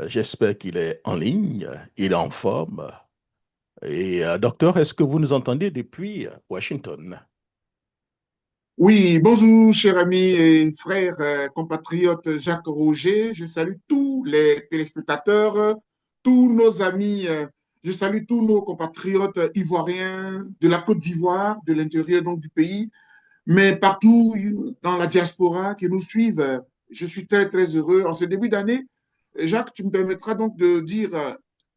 J'espère qu'il est en ligne, il est en forme. Et docteur, est-ce que vous nous entendez depuis Washington? Oui, bonjour, cher ami et frère compatriote Jacques Roger. Je salue tous les téléspectateurs, tous nos amis. Je salue tous nos compatriotes ivoiriens de la Côte d'Ivoire, de l'intérieur donc du pays, mais partout dans la diaspora qui nous suivent. Je suis très, très heureux. En ce début d'année, Jacques, tu me permettras donc de dire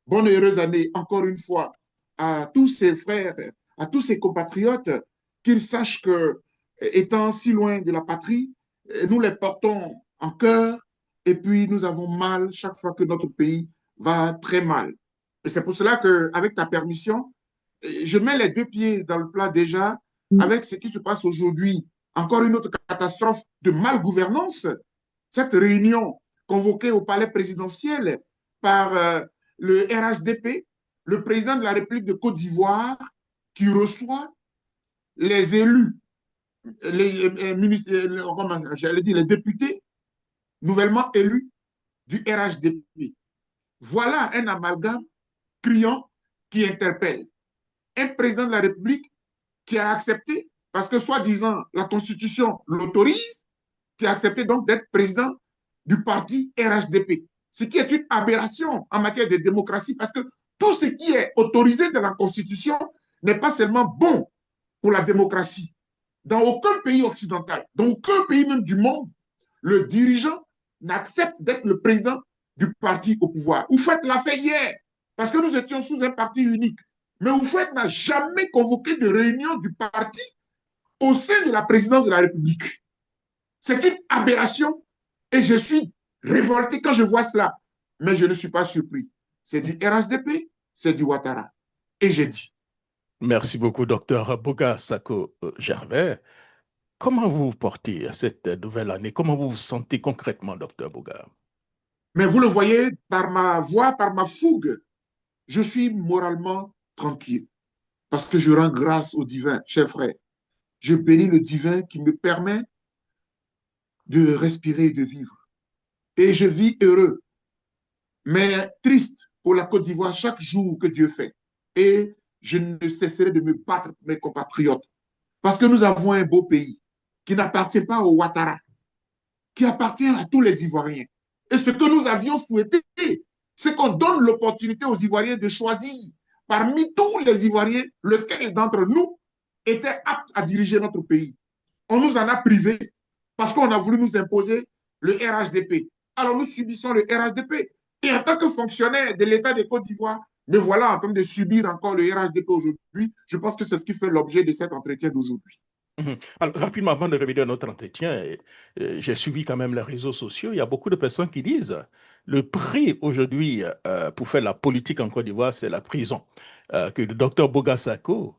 bonne et heureuse année encore une fois à tous ces frères, à tous ces compatriotes, qu'ils sachent que, étant si loin de la patrie, nous les portons en cœur et puis nous avons mal chaque fois que notre pays va très mal. Et c'est pour cela que, avec ta permission, je mets les deux pieds dans le plat déjà avec ce qui se passe aujourd'hui. Encore une autre catastrophe de malgouvernance. Cette réunion convoquée au palais présidentiel par le RHDP, le président de la République de Côte d'Ivoire, qui reçoit les élus, les députés nouvellement élus du RHDP. Voilà un amalgame criant qui interpelle. Un président de la République qui a accepté, parce que soi-disant la Constitution l'autorise, qui a accepté donc d'être président du parti RHDP, ce qui est une aberration en matière de démocratie, parce que tout ce qui est autorisé dans la Constitution n'est pas seulement bon pour la démocratie. Dans aucun pays occidental, dans aucun pays même du monde, le dirigeant n'accepte d'être le président du parti au pouvoir. Oufouette l'a fait hier, parce que nous étions sous un parti unique. Mais Oufouette n'a jamais convoqué de réunion du parti au sein de la présidence de la République. C'est une aberration et je suis révolté quand je vois cela. Mais je ne suis pas surpris. C'est du RHDP, c'est du Ouattara. Et j'ai dit. Merci beaucoup, docteur Boga Sako Gervais. Comment vous vous portez à cette nouvelle année? Comment vous vous sentez concrètement, docteur Boga? Mais vous le voyez, par ma voix, par ma fougue, je suis moralement tranquille. Parce que je rends grâce au divin, cher frère. Je bénis le divin qui me permet de respirer et de vivre. Et je vis heureux, mais triste pour la Côte d'Ivoire chaque jour que Dieu fait. Et je ne cesserai de me battre pour mes compatriotes. Parce que nous avons un beau pays qui n'appartient pas au Ouattara, qui appartient à tous les Ivoiriens. Et ce que nous avions souhaité, c'est qu'on donne l'opportunité aux Ivoiriens de choisir parmi tous les Ivoiriens lequel d'entre nous était apte à diriger notre pays. On nous en a privés parce qu'on a voulu nous imposer le RHDP. Alors nous subissons le RHDP. Et en tant que fonctionnaire de l'État de Côte d'Ivoire, me voilà en train de subir encore le RHDP aujourd'hui. Je pense que c'est ce qui fait l'objet de cet entretien d'aujourd'hui. Mhm. Alors, rapidement, avant de revenir à notre entretien, j'ai suivi quand même les réseaux sociaux. Il y a beaucoup de personnes qui disent le prix aujourd'hui pour faire la politique en Côte d'Ivoire, c'est la prison. Que le docteur Bogasako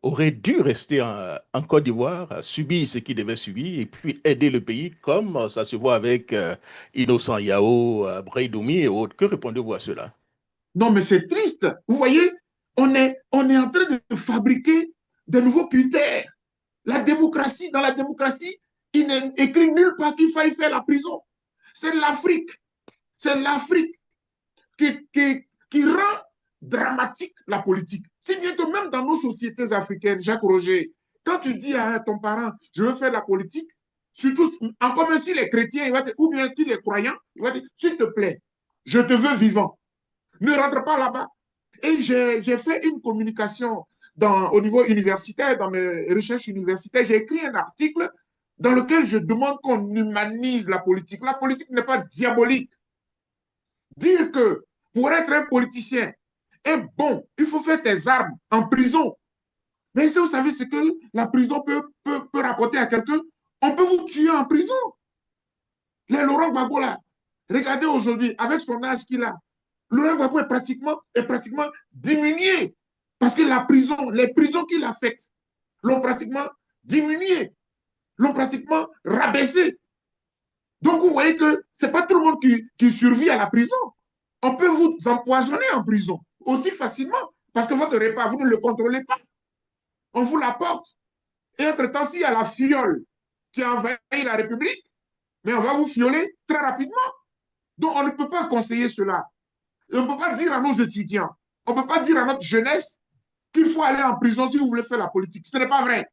aurait dû rester en Côte d'Ivoire, subir ce qu'il devait subir et puis aider le pays comme ça se voit avec Innocent Yao, Braidoumi et autres. Que répondez-vous à cela? Non, mais c'est triste. Vous voyez, on est en train de fabriquer de nouveaux critères. Dans la démocratie, il n'est écrit nulle part qu'il faille faire la prison. C'est l'Afrique. C'est l'Afrique qui rend dramatique la politique. Si bien que même dans nos sociétés africaines, Jacques Roger, quand tu dis à ton parent, je veux faire la politique, surtout, encore même si les chrétiens, ou bien si les croyants, il va dire, s'il te plaît, je te veux vivant. Ne rentre pas là-bas. Et j'ai fait une communication au niveau universitaire, dans mes recherches universitaires. J'ai écrit un article dans lequel je demande qu'on humanise la politique. La politique n'est pas diabolique. Dire que pour être un politicien est bon, il faut faire tes armes en prison. Mais si vous savez ce que la prison peut rapporter à quelqu'un, on peut vous tuer en prison. Les Laurent Gbagbo, là, regardez aujourd'hui, avec son âge qu'il a, Laurent Gbagbo est pratiquement diminué. Parce que les prisons qu'il a faites l'ont pratiquement diminué, l'ont pratiquement rabaissé. Donc vous voyez que ce n'est pas tout le monde qui survit à la prison. On peut vous empoisonner en prison aussi facilement parce que votre repas, vous ne le contrôlez pas. On vous l'apporte. Et entre-temps, s'il y a la fiole qui a envahi la République, mais on va vous fioler très rapidement. Donc, on ne peut pas conseiller cela. On ne peut pas dire à nos étudiants, on ne peut pas dire à notre jeunesse qu'il faut aller en prison si vous voulez faire la politique. Ce n'est pas vrai.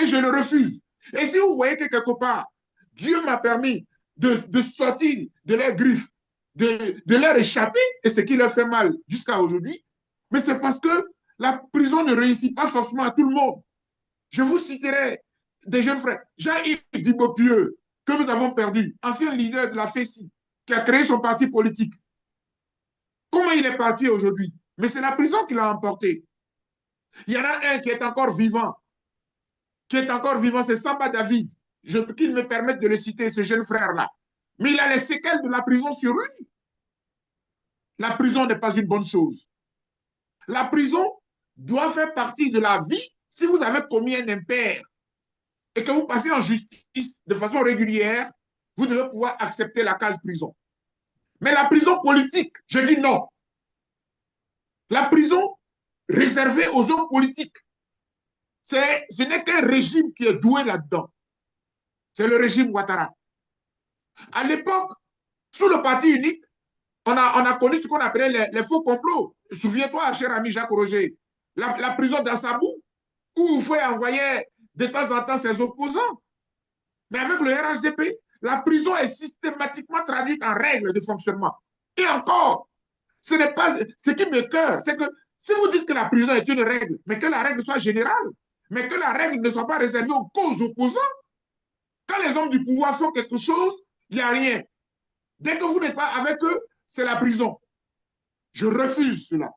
Et je le refuse. Et si vous voyez que quelque part, Dieu m'a permis de sortir de leurs griffes, de leur échapper, et ce qui leur fait mal jusqu'à aujourd'hui, mais c'est parce que la prison ne réussit pas forcément à tout le monde. Je vous citerai des jeunes frères. Jean-Yves Dibopieux, que nous avons perdu, ancien leader de la FESI, qui a créé son parti politique. Comment il est parti aujourd'hui? Mais c'est la prison qui l'a emporté. Il y en a un qui est encore vivant, c'est Samba David, qu'il me permette de le citer, ce jeune frère-là. Mais il a les séquelles de la prison sur lui. La prison n'est pas une bonne chose. La prison doit faire partie de la vie si vous avez commis un impair et que vous passez en justice de façon régulière, vous devez pouvoir accepter la case prison. Mais la prison politique, je dis non. La prison réservée aux hommes politiques, ce n'est qu'un régime qui est doué là-dedans. C'est le régime Ouattara. À l'époque, sous le parti unique, on a connu ce qu'on appelait les faux complots. Souviens-toi, cher ami Jacques Roger, la prison d'Assabou, où il faut envoyer de temps en temps ses opposants. Mais avec le RHDP, la prison est systématiquement traduite en règles de fonctionnement. Et encore, ce n'est pas ce qui me cœur, c'est que si vous dites que la prison est une règle, mais que la règle soit générale, mais que la règle ne soit pas réservée aux causes opposants, quand les hommes du pouvoir font quelque chose, il n'y a rien. Dès que vous n'êtes pas avec eux, c'est la prison. Je refuse cela.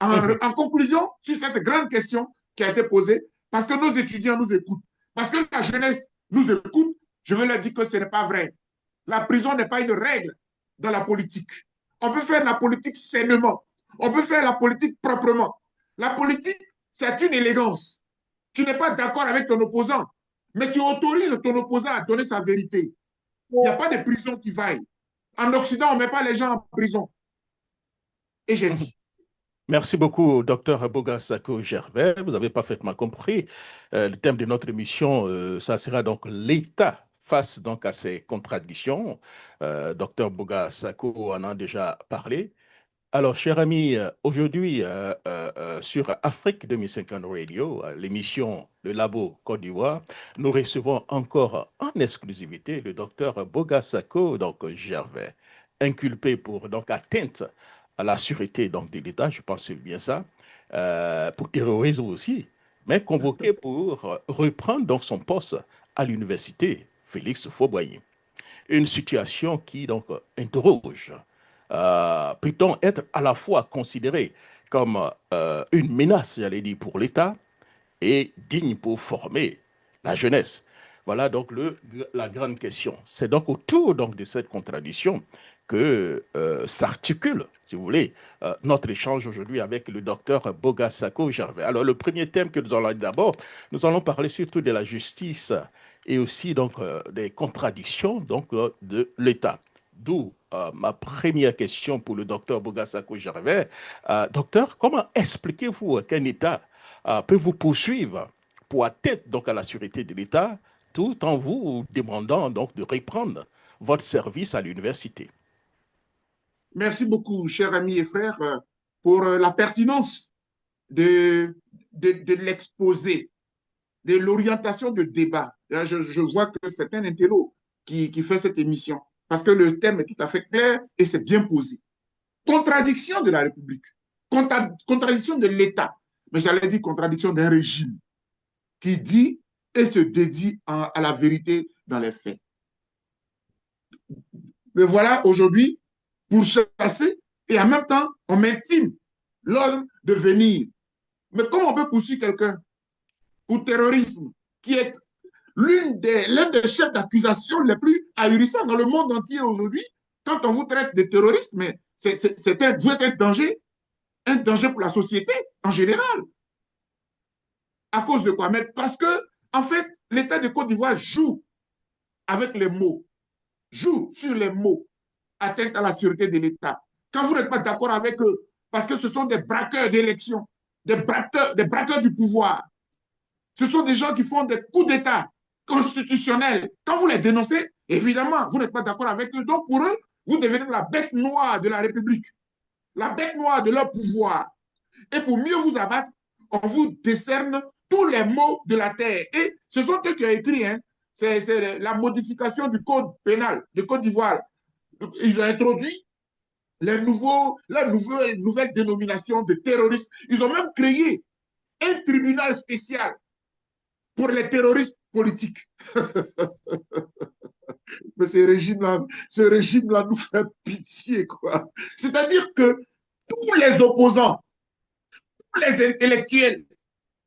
En conclusion, sur cette grande question qui a été posée, parce que nos étudiants nous écoutent, parce que la jeunesse nous écoute, je veux leur dire que ce n'est pas vrai. La prison n'est pas une règle dans la politique. On peut faire la politique sainement. On peut faire la politique proprement. La politique, c'est une élégance. Tu n'es pas d'accord avec ton opposant, mais tu autorises ton opposant à donner sa vérité. Il n'y a pas de prison qui vaille. En Occident, on ne met pas les gens en prison. Et j'ai dit. Merci beaucoup, docteur Boga-Sako Gervais. Vous avez parfaitement compris. Le thème de notre émission, ça sera donc l'État face donc à ces contradictions. Docteur Boga-Sako en a déjà parlé. Alors, cher ami, aujourd'hui, sur Afrique 2050 Radio, l'émission Le Labo Côte d'Ivoire, nous recevons encore en exclusivité le docteur Boga-Sako donc Gervais, inculpé pour donc atteinte à la sûreté donc, de l'État, je pense que c'est bien ça, pour terrorisme aussi, mais convoqué pour reprendre donc son poste à l'université Félix Faure-Boigny. Une situation qui donc interroge. Peut-on être à la fois considéré comme une menace, j'allais dire, pour l'État et digne pour former la jeunesse? Voilà donc la grande question. C'est donc autour donc, de cette contradiction que s'articule, si vous voulez, notre échange aujourd'hui avec le docteur Boga-Sako Gervais. Alors, le premier thème que nous allons d'abord, nous allons parler surtout de la justice et aussi donc des contradictions donc, de l'État. D'où ma première question pour le docteur Boga-Sako Gervais. Docteur, comment expliquez-vous qu'un État peut vous poursuivre pour atteindre donc à la sûreté de l'État tout en vous demandant donc de reprendre votre service à l'université? Merci beaucoup, chers amis et frères, pour la pertinence de l'exposé, de l'orientation de débat. Je vois que c'est un intello qui fait cette émission, parce que le thème est tout à fait clair et c'est bien posé. Contradiction de la République, contradiction de l'État, mais j'allais dire contradiction d'un régime qui dit et se dédie à la vérité dans les faits. Mais voilà, aujourd'hui, pour chasser, et en même temps, on m'intime l'ordre de venir. Mais comment on peut poursuivre quelqu'un pour terrorisme, qui est l'un des chefs d'accusation les plus ahurissants dans le monde entier aujourd'hui? Quand on vous traite de terroriste, mais vous êtes un danger pour la société en général. À cause de quoi? Mais parce que, en fait, l'État de Côte d'Ivoire joue avec les mots, joue sur les mots, atteinte à la sûreté de l'État. Quand vous n'êtes pas d'accord avec eux, parce que ce sont des braqueurs d'élection, des braqueurs du pouvoir, ce sont des gens qui font des coups d'État constitutionnels. Quand vous les dénoncez, évidemment, vous n'êtes pas d'accord avec eux. Donc, pour eux, vous devenez la bête noire de la République, la bête noire de leur pouvoir. Et pour mieux vous abattre, on vous décerne tous les maux de la terre. Et ce sont eux qui ont écrit, hein, c'est la modification du code pénal de Côte d'Ivoire. Ils ont introduit la nouvelle dénomination de terroristes. Ils ont même créé un tribunal spécial pour les terroristes politiques. Mais ce régime-là nous fait pitié, quoi. C'est-à-dire que tous les opposants, tous les intellectuels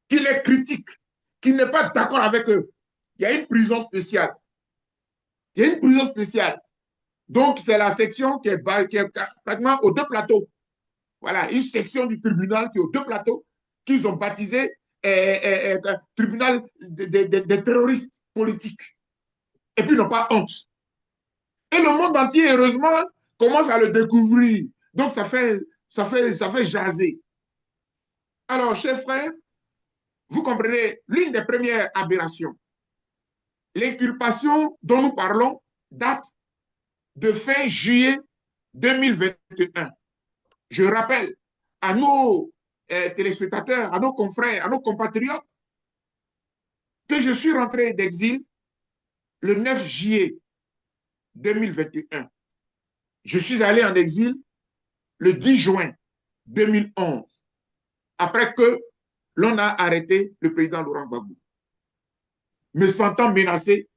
qui les critiquent, qui n'est pas d'accord avec eux, il y a une prison spéciale. Il y a une prison spéciale. Donc, c'est la section qui est pratiquement aux deux plateaux. Voilà, une section du tribunal qui est aux deux plateaux, qu'ils ont baptisé tribunal des terroristes politiques. Et puis, ils n'ont pas honte. Et le monde entier, heureusement, commence à le découvrir. Donc, ça fait jaser. Alors, chers frères, vous comprenez, l'une des premières aberrations, l'inculpation dont nous parlons date de fin juillet 2021. Je rappelle à nos téléspectateurs, à nos confrères, à nos compatriotes, que je suis rentré d'exil le 9 juillet 2021. Je suis allé en exil le 10 juin 2011, après que l'on a arrêté le président Laurent Gbagbo. Me sentant menacé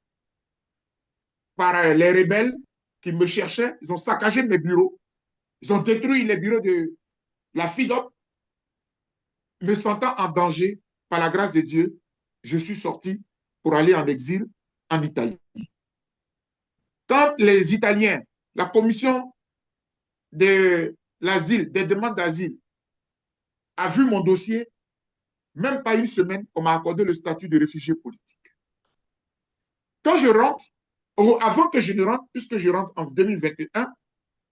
par les rebelles qui me cherchaient, ils ont saccagé mes bureaux, ils ont détruit les bureaux de la FIDOP. Me sentant en danger, par la grâce de Dieu, je suis sorti pour aller en exil en Italie. Quand les Italiens, la commission de l'asile, des demandes d'asile, a vu mon dossier, même pas une semaine, on m'a accordé le statut de réfugié politique. Quand je rentre, avant que je ne rentre, puisque je rentre en 2021,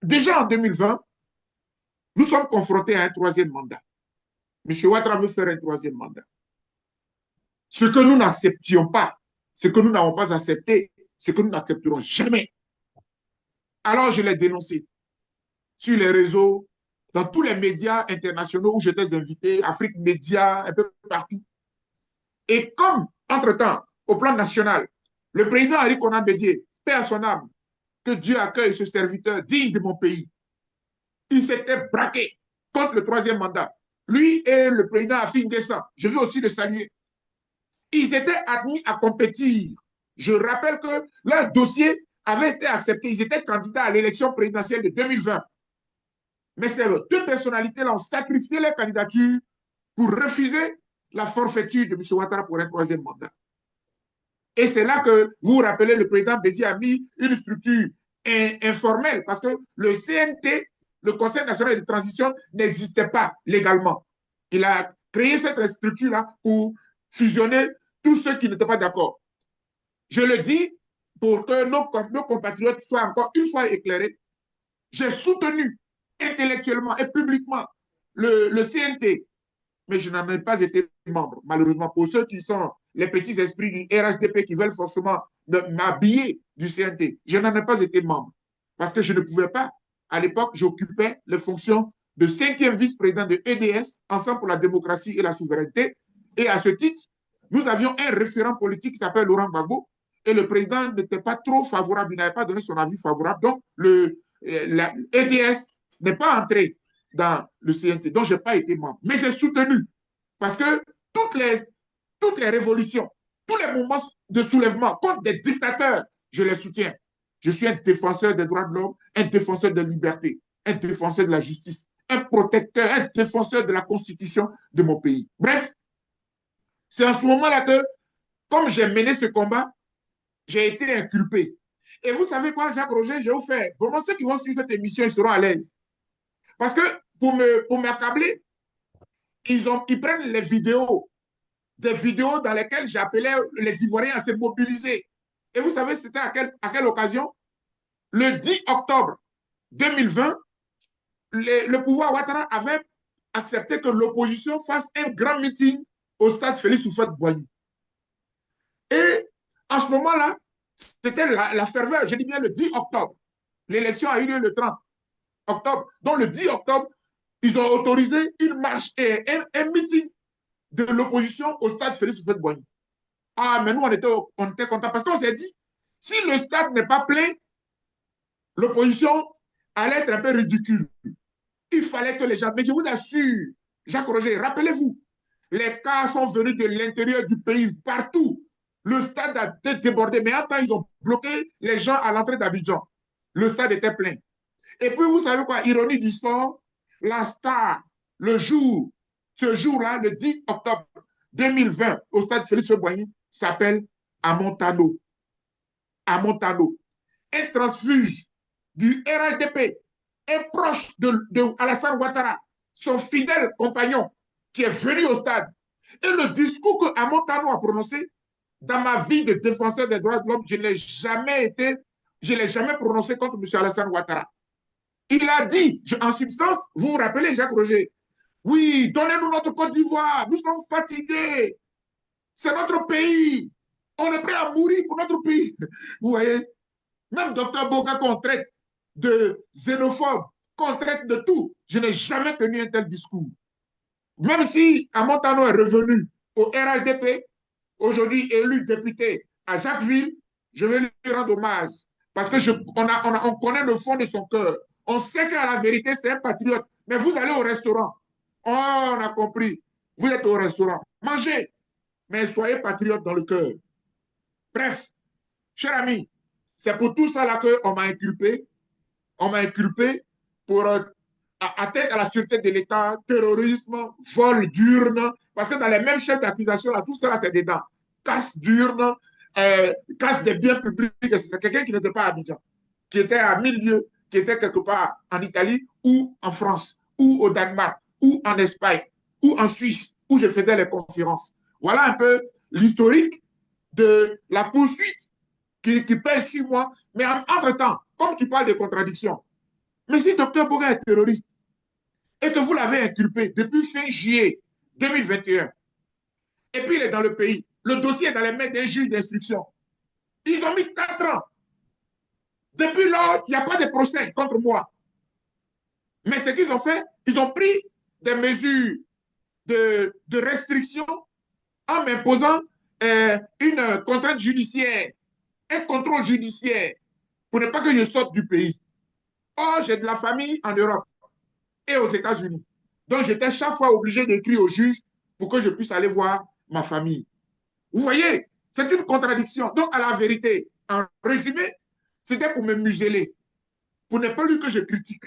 déjà en 2020, nous sommes confrontés à un troisième mandat. M. Ouattara veut faire un troisième mandat. Ce que nous n'acceptions pas, ce que nous n'avons pas accepté, ce que nous n'accepterons jamais. Alors je l'ai dénoncé sur les réseaux, dans tous les médias internationaux où j'étais invité, Afrique Média, un peu partout. Et comme, entre-temps, au plan national, le président Henri Konan Bédié, paix à son âme, que Dieu accueille ce serviteur digne de mon pays, il s'était braqué contre le troisième mandat. Lui et le président Afin Guessa, je veux aussi le saluer. Ils étaient admis à compétir. Je rappelle que leur dossier avait été accepté. Ils étaient candidats à l'élection présidentielle de 2020. Mais ces deux personnalités-là ont sacrifié leur candidature pour refuser la forfaiture de M. Ouattara pour un troisième mandat. Et c'est là que vous vous rappelez, le président Bédi a mis une structure informelle parce que le CNT, le Conseil national de transition, n'existait pas légalement. Il a créé cette structure-là pour fusionner tous ceux qui n'étaient pas d'accord. Je le dis pour que nos compatriotes soient encore une fois éclairés. J'ai soutenu intellectuellement et publiquement le CNT, mais je n'en ai pas été membre, malheureusement. Pour ceux qui sont les petits esprits du RHDP qui veulent forcément m'habiller du CNT, je n'en ai pas été membre parce que je ne pouvais pas. À l'époque, j'occupais les fonctions de 5e vice-président de EDS, Ensemble pour la démocratie et la souveraineté. Et à ce titre, nous avions un référent politique qui s'appelle Laurent Gbagbo et le président n'était pas trop favorable, il n'avait pas donné son avis favorable. Donc, la EDS n'est pas entré dans le CNT, donc je n'ai pas été membre. Mais j'ai soutenu parce que toutes les révolutions, tous les mouvements de soulèvement contre des dictateurs, je les soutiens. Je suis un défenseur des droits de l'homme, un défenseur de la liberté, un défenseur de la justice, un protecteur, un défenseur de la constitution de mon pays. Bref, c'est en ce moment-là que, comme j'ai mené ce combat, j'ai été inculpé. Et vous savez quoi, Jacques Roger, je vais vous faire. Vraiment, ceux qui vont suivre cette émission, ils seront à l'aise. Parce que pour m'accabler, ils prennent les vidéos, des vidéos dans lesquelles j'appelais les Ivoiriens à se mobiliser. Et vous savez, c'était à quelle occasion? Le 10 octobre 2020, le pouvoir Ouattara avait accepté que l'opposition fasse un grand meeting au stade Félix Houphouët-Boigny. Et en ce moment-là, c'était la ferveur, je dis bien le 10 octobre. L'élection a eu lieu le 30 octobre. Donc, le 10 octobre, ils ont autorisé une marche et un meeting de l'opposition au stade Félix Houphouët-Boigny. Ah, mais nous, on était contents parce qu'on s'est dit, si le stade n'est pas plein, l'opposition allait être un peu ridicule. Il fallait que les gens, mais je vous assure, Jacques Roger, rappelez-vous, les cas sont venus de l'intérieur du pays, partout. Le stade a été débordé, mais en temps, ils ont bloqué les gens à l'entrée d'Abidjan. Le stade était plein. Et puis, vous savez quoi, ironie du sort, la star, le jour, ce jour-là, le 10 octobre 2020, au stade Félix Houphouët-Boigny, s'appelle Amontano. Amontano. Un transfuge du RHDP, un proche de Alassane Ouattara, son fidèle compagnon, qui est venu au stade. Et le discours que Amontano a prononcé, dans ma vie de défenseur des droits de l'homme, je ne l'ai jamais prononcé contre M. Alassane Ouattara. Il a dit, en substance, vous vous rappelez, Jacques Roger, oui, donnez-nous notre Côte d'Ivoire, nous sommes fatigués, c'est notre pays, on est prêt à mourir pour notre pays. Vous voyez, même Dr Boga qu'on traite de xénophobe, qu'on traite de tout, je n'ai jamais tenu un tel discours. Même si Amontano est revenu au RHDP, aujourd'hui élu député à Jacquesville, je vais lui rendre hommage parce que on connaît le fond de son cœur. On sait qu'à la vérité, c'est un patriote. Mais vous allez au restaurant. Oh, on a compris. Vous êtes au restaurant. Mangez, mais soyez patriote dans le cœur. Bref, cher ami, c'est pour tout ça là qu'on m'a inculpé. On m'a inculpé pour atteinte à la sûreté de l'État, terrorisme, vol d'urne, parce que dans les mêmes chefs d'accusation, là, tout ça, c'est dedans. Casse d'urne, casse des biens publics, c'est quelqu'un qui n'était pas à Abidjan, qui était à 1000 lieues, qui était quelque part en Italie ou en France, ou au Danemark, ou en Espagne, ou en Suisse, où je faisais les conférences. Voilà un peu l'historique de la poursuite qui pèse sur moi. Mais entre-temps, comme tu parles de contradictions, mais si Dr Boga est terroriste et que vous l'avez inculpé depuis fin juillet 2021, et puis il est dans le pays, le dossier est dans les mains d'un juge d'instruction. Ils ont mis 4 ans. Depuis lors, il n'y a pas de procès contre moi. Mais ce qu'ils ont fait, ils ont pris des mesures de restriction en m'imposant une contrainte judiciaire, un contrôle judiciaire pour ne pas que je sorte du pays. Or, j'ai de la famille en Europe et aux États-Unis. Donc, j'étais chaque fois obligé d'écrire au juge pour que je puisse aller voir ma famille. Vous voyez, c'est une contradiction. Donc, à la vérité, en résumé, c'était pour me museler, pour ne plus que je critique,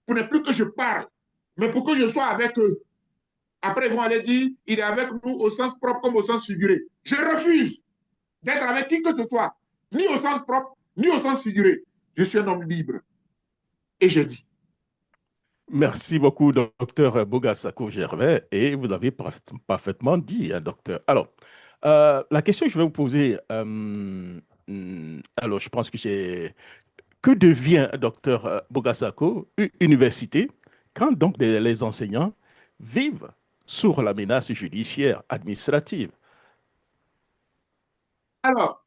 pour ne plus que je parle, mais pour que je sois avec eux. Après, ils vont aller dire, il est avec nous au sens propre comme au sens figuré. Je refuse d'être avec qui que ce soit, ni au sens propre, ni au sens figuré. Je suis un homme libre. Et je dis. Merci beaucoup, docteur Bogassako Gervais, et vous avez parfaitement dit, hein, docteur. Alors, la question que je vais vous poser, alors je pense que j'ai... Que devient, docteur Bogassako, une université, quand donc les enseignants vivent sous la menace judiciaire administrative? Alors,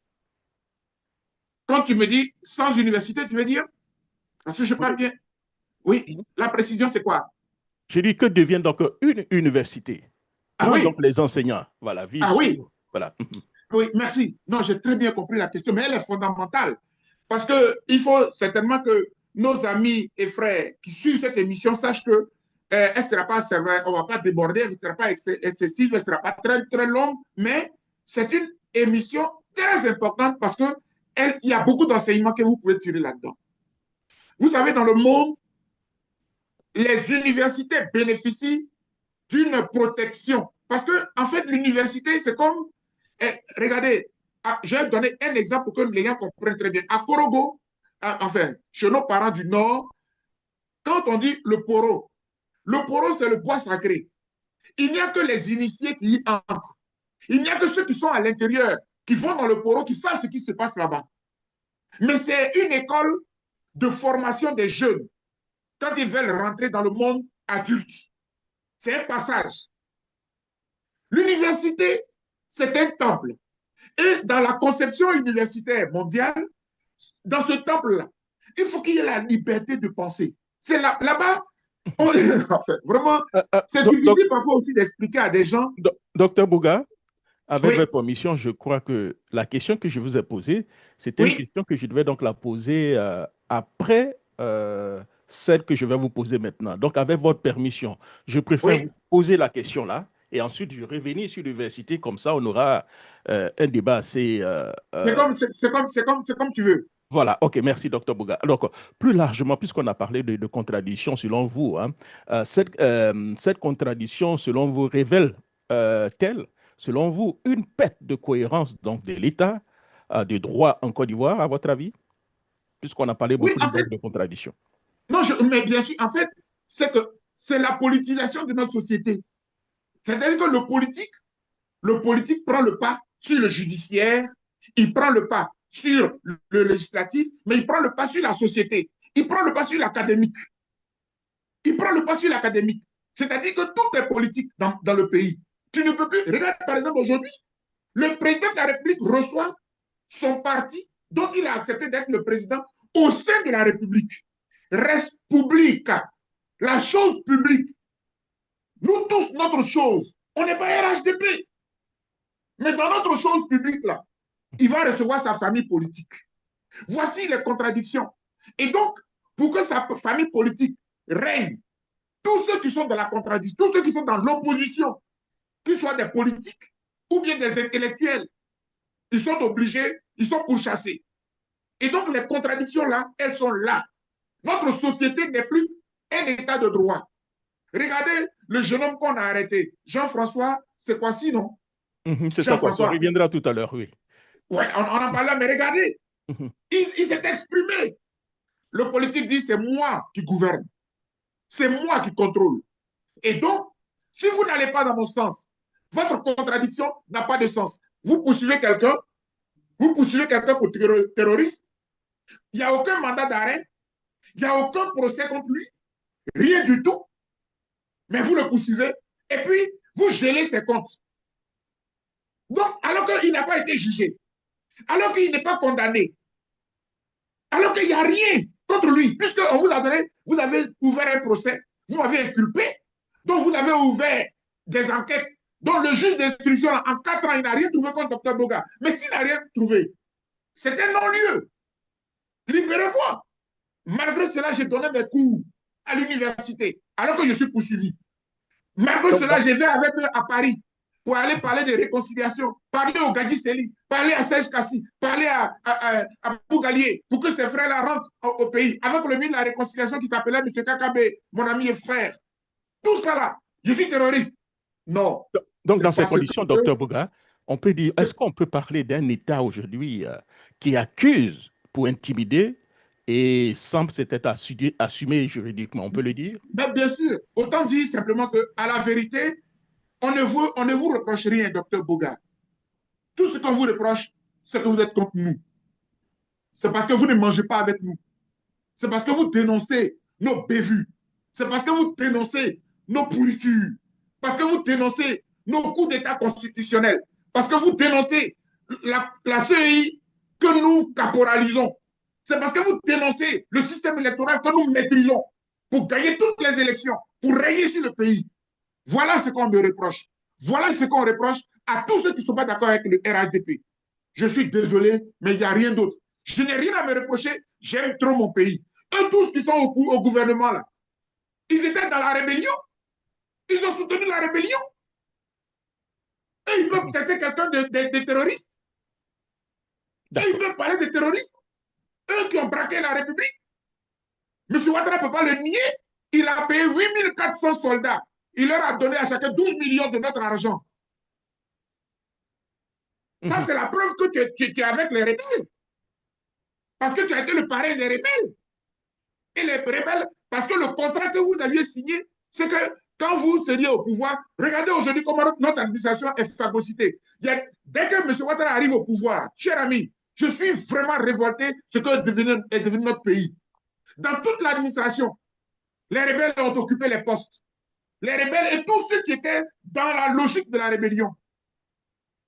quand tu me dis sans université, tu veux dire? Parce que je parle bien. Oui, la précision, c'est quoi? Je dis que devient donc une université Ah quand donc oui, les enseignants voilà, vivent ah oui, sous... Voilà. oui, merci. Non, j'ai très bien compris la question, mais elle est fondamentale. Parce qu'il faut certainement que nos amis et frères qui suivent cette émission sachent que elle ne sera pas, on ne va pas déborder, elle ne sera pas excessive, elle ne sera pas très, très longue, mais c'est une émission très importante parce qu'il y a beaucoup d'enseignements que vous pouvez tirer là-dedans. Vous savez, dans le monde, les universités bénéficient d'une protection. Parce que, en fait, l'université, c'est comme, regardez, je vais donner un exemple pour que les gens comprennent très bien. À Korogo, enfin, chez nos parents du Nord, quand on dit le poro, c'est le bois sacré. Il n'y a que les initiés qui y entrent. Il n'y a que ceux qui sont à l'intérieur, qui vont dans le poro, qui savent ce qui se passe là-bas. Mais c'est une école de formation des jeunes quand ils veulent rentrer dans le monde adulte. C'est un passage. L'université, c'est un temple. Et dans la conception universitaire mondiale, dans ce temple-là, Il faut qu'il y ait la liberté de penser. C'est là-bas, en fait, vraiment, c'est difficile parfois aussi d'expliquer à des gens. Docteur Bouga, avec Oui, votre permission, je crois que la question que je vous ai posée, c'était une oui, question que je devais donc la poser après celle que je vais vous poser maintenant. Donc, avec votre permission, je préfère oui. vous poser la question là et ensuite je revenir sur l'université. Comme ça, on aura un débat assez. C'est comme tu veux. Voilà, ok, merci, docteur Bouga. Alors, plus largement, puisqu'on a parlé de contradiction selon vous, hein, cette contradiction, selon vous, révèle-t-elle, selon vous, une perte de cohérence donc, de l'État de droit en Côte d'Ivoire, à votre avis, puisqu'on a parlé Oui, beaucoup en fait, de contradiction? non, mais bien sûr, en fait, c'est que c'est la politisation de notre société. C'est-à-dire que le politique prend le pas sur le judiciaire, il prend le pas sur le législatif, mais il prend le pas sur la société. Il prend le pas sur l'académique. Il prend le pas sur l'académique. C'est-à-dire que tout est politique dans le pays. Tu ne peux plus. Regarde, par exemple, aujourd'hui, le président de la République reçoit son parti dont il a accepté d'être le président au sein de la République. Reste public. La chose publique. Nous tous, notre chose. On n'est pas RHDP. Mais dans notre chose publique, là, il va recevoir sa famille politique. Voici les contradictions. Et donc, pour que sa famille politique règne, tous ceux qui sont dans la contradiction, tous ceux qui sont dans l'opposition, qu'ils soient des politiques ou bien des intellectuels, ils sont obligés, ils sont pourchassés. Et donc, les contradictions là, elles sont là. Notre société n'est plus un état de droit. Regardez le jeune homme qu'on a arrêté, Jean-François, c'est quoi sinon? Mhm, c'est ça, quoi. Ça Jean-François. reviendra tout à l'heure, oui. Ouais, on en parle, mais regardez, Mhm, il s'est exprimé. Le politique dit c'est moi qui gouverne, c'est moi qui contrôle. Et donc, si vous n'allez pas dans mon sens, votre contradiction n'a pas de sens. Vous poursuivez quelqu'un pour terrorisme, il n'y a aucun mandat d'arrêt, il n'y a aucun procès contre lui, rien du tout, mais vous le poursuivez et puis vous gelez ses comptes. Donc, alors qu'il n'a pas été jugé, alors qu'il n'est pas condamné, alors qu'il n'y a rien contre lui, puisqu'on vous a donné, vous avez ouvert un procès, vous m'avez inculpé, donc vous avez ouvert des enquêtes, dont le juge d'instruction, en 4 ans, il n'a rien trouvé contre Dr Boga. Mais s'il n'a rien trouvé, c'est un non-lieu. Libérez-moi. Malgré cela, j'ai donné mes cours à l'université, alors que je suis poursuivi. Malgré Donc, cela, je vais avec eux à Paris pour aller parler de réconciliation, parler au Gadi Seli, parler à Serge Kassi, parler à Bougalier, pour que ces frères-là rentrent au pays, avec le ministre de la Réconciliation qui s'appelait M. Kakabe, mon ami et frère. Tout ça là, je suis terroriste. Non, donc, dans c'est ces parce que conditions, docteur Bouga, on peut dire, est-ce qu'on peut parler d'un État aujourd'hui qui accuse pour intimider et semble s'être assumé juridiquement, on peut le dire? mais bien sûr, autant dire simplement qu'à la vérité, on ne vous reproche rien, docteur Boga. Tout ce qu'on vous reproche, c'est que vous êtes contre nous. C'est parce que vous ne mangez pas avec nous. C'est parce que vous dénoncez nos bévues. C'est parce que vous dénoncez nos pourritures. Parce que vous dénoncez nos coups d'État constitutionnels. Parce que vous dénoncez la CEI que nous caporalisons. C'est parce que vous dénoncez le système électoral que nous maîtrisons pour gagner toutes les élections, pour régner sur le pays. Voilà ce qu'on me reproche. Voilà ce qu'on reproche à tous ceux qui ne sont pas d'accord avec le RHDP. Je suis désolé, mais il n'y a rien d'autre. Je n'ai rien à me reprocher. J'aime trop mon pays. Eux tous qui sont au gouvernement, là, ils étaient dans la rébellion. Ils ont soutenu la rébellion. Eux, ils peuvent traiter quelqu'un de terroriste. Eux, ils D'accord. peuvent parler de terroristes. Eux qui ont braqué la République. M. Ouattara ne peut pas le nier. Il a payé 8400 soldats. Il leur a donné à chacun 12 millions de notre argent. Ça, Mhm. c'est la preuve que tu es avec les rebelles. Parce que tu as été le parrain des rebelles. Et les rebelles, parce que le contrat que vous aviez signé, c'est que quand vous seriez au pouvoir, regardez aujourd'hui comment notre administration est phagocytée. Dès que M. Ouattara arrive au pouvoir, cher ami, je suis vraiment révolté de ce que est devenu notre pays. Dans toute l'administration, les rebelles ont occupé les postes. Les rebelles et tous ceux qui étaient dans la logique de la rébellion,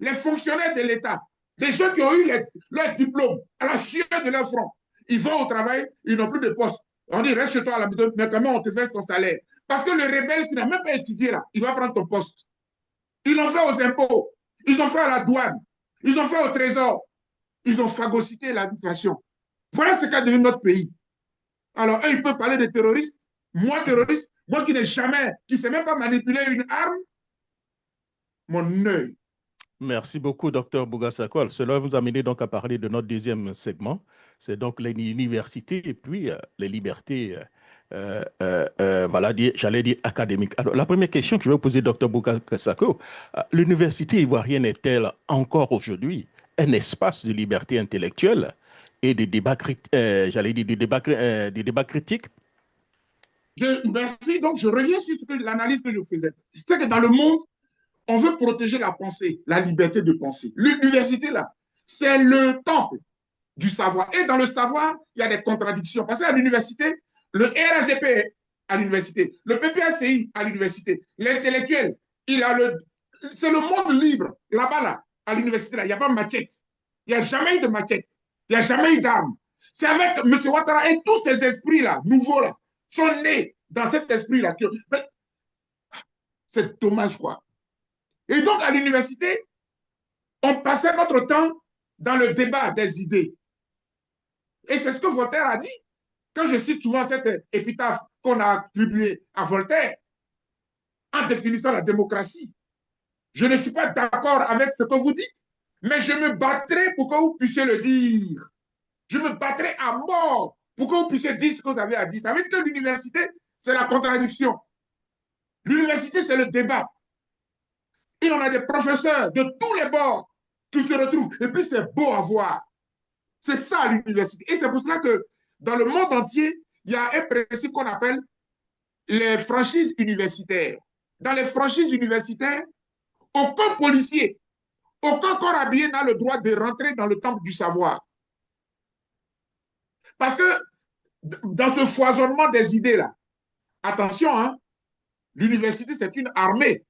les fonctionnaires de l'État, des gens qui ont eu leur diplôme à la sueur de leur front, Ils vont au travail, ils n'ont plus de poste. On dit, reste chez toi à la maison, mais comment on te fait ton salaire? Parce que le rebelle qui n'a même pas étudié là, il va prendre ton poste. Ils l'ont fait aux impôts, ils ont fait à la douane, ils ont fait au trésor, ils ont phagocyté l'administration. Voilà ce qu'a devenu notre pays. Alors, eux, ils peuvent parler de terroristes. Moi, terroriste, moi qui n'ai jamais, qui ne sais même pas manipuler une arme, mon œil. Merci beaucoup, docteur Bougassakol. Cela vous amène donc à parler de notre deuxième segment. C'est donc les universités et puis les libertés, voilà, j'allais dire académiques. Alors, la première question que je vais vous poser, docteur Bougassakol, l'université ivoirienne est-elle encore aujourd'hui un espace de liberté intellectuelle et de débat, j'allais dire, de débat critique? Merci. Donc, je reviens sur l'analyse que je faisais. C'est que dans le monde, on veut protéger la pensée, la liberté de penser. L'université, là, c'est le temple du savoir. Et dans le savoir, il y a des contradictions. Parce qu'à l'université, le RSDP à l'université, le PPACI à l'université, l'intellectuel, c'est le monde libre. Là-bas, là, à l'université, là, il n'y a pas de machette. Il n'y a jamais eu de machette. Il n'y a jamais eu d'armes. C'est avec M. Ouattara et tous ces esprits-là, nouveaux, là, sont nés dans cet esprit-là. C'est dommage, quoi. Et donc, à l'université, on passait notre temps dans le débat des idées. Et c'est ce que Voltaire a dit. Quand je cite souvent cette épitaphe qu'on a attribuée à Voltaire, en définissant la démocratie, je ne suis pas d'accord avec ce que vous dites, mais je me battrai pour que vous puissiez le dire. Je me battrai à mort pour que vous puissiez dire ce que vous avez à dire. Ça veut dire que l'université, c'est la contradiction. L'université, c'est le débat. Et on a des professeurs de tous les bords qui se retrouvent. Et puis, c'est beau à voir. C'est ça l'université. Et c'est pour cela que dans le monde entier, il y a un principe qu'on appelle les franchises universitaires. Dans les franchises universitaires, aucun policier, aucun corps habillé n'a le droit de rentrer dans le temple du savoir. Parce que dans ce foisonnement des idées-là, attention, hein, l'université, c'est une armée.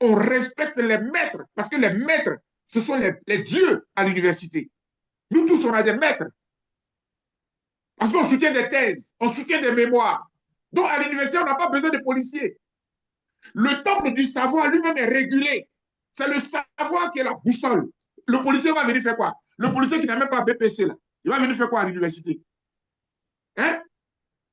On respecte les maîtres, parce que les maîtres, ce sont les dieux à l'université. Nous tous, on a des maîtres. Parce qu'on soutient des thèses, on soutient des mémoires. Donc, à l'université, on n'a pas besoin de policiers. Le temple du savoir lui-même est régulé. C'est le savoir qui est la boussole. Le policier va venir faire quoi? Le policier qui n'a même pas BPC, là, il va venir faire quoi à l'université? Hein?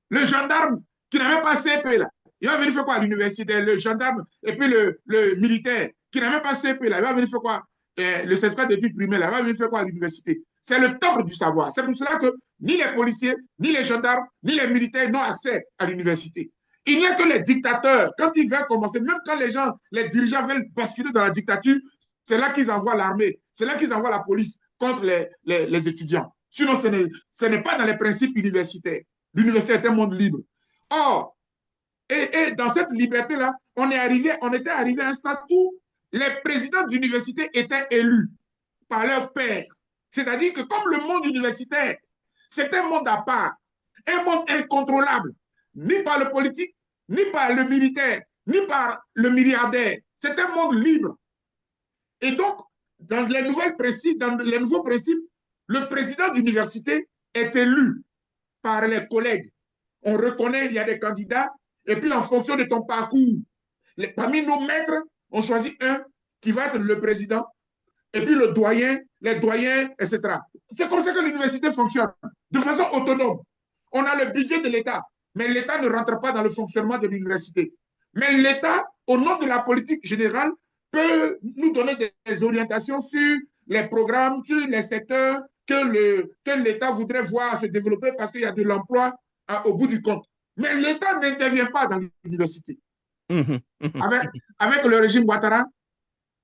Le gendarme qui n'a même pas CP, là, il va venir faire quoi à l'université? Le gendarme et puis le militaire qui n'a même pas CP, là, il va venir faire quoi? Le certificat d'études primaires, là, il va venir faire quoi à l'université? C'est le temple du savoir. C'est pour cela que ni les policiers, ni les gendarmes, ni les militaires n'ont accès à l'université. Il n'y a que les dictateurs. Quand ils veulent commencer, même quand les gens, les dirigeants veulent basculer dans la dictature, c'est là qu'ils envoient l'armée, c'est là qu'ils envoient la police contre les étudiants. Sinon, ce n'est pas dans les principes universitaires. L'université est un monde libre. Or, et dans cette liberté-là, on était arrivé à un stade où les présidents d'université étaient élus par leur père. C'est-à-dire que comme le monde universitaire, c'est un monde à part, un monde incontrôlable, ni par le politique, ni par le militaire, ni par le milliardaire. C'est un monde libre. Et donc, dans les nouveaux principes, le président d'université est élu par les collègues. On reconnaît, il y a des candidats, et puis en fonction de ton parcours, parmi nos maîtres, on choisit un qui va être le président, et puis le doyen, les doyens, etc. C'est comme ça que l'université fonctionne, de façon autonome. On a le budget de l'État, mais l'État ne rentre pas dans le fonctionnement de l'université. Mais l'État, au nom de la politique générale, peut nous donner des orientations sur les programmes, sur les secteurs que l'État voudrait voir se développer parce qu'il y a de l'emploi au bout du compte. Mais l'État n'intervient pas dans l'université. Avec le régime Ouattara,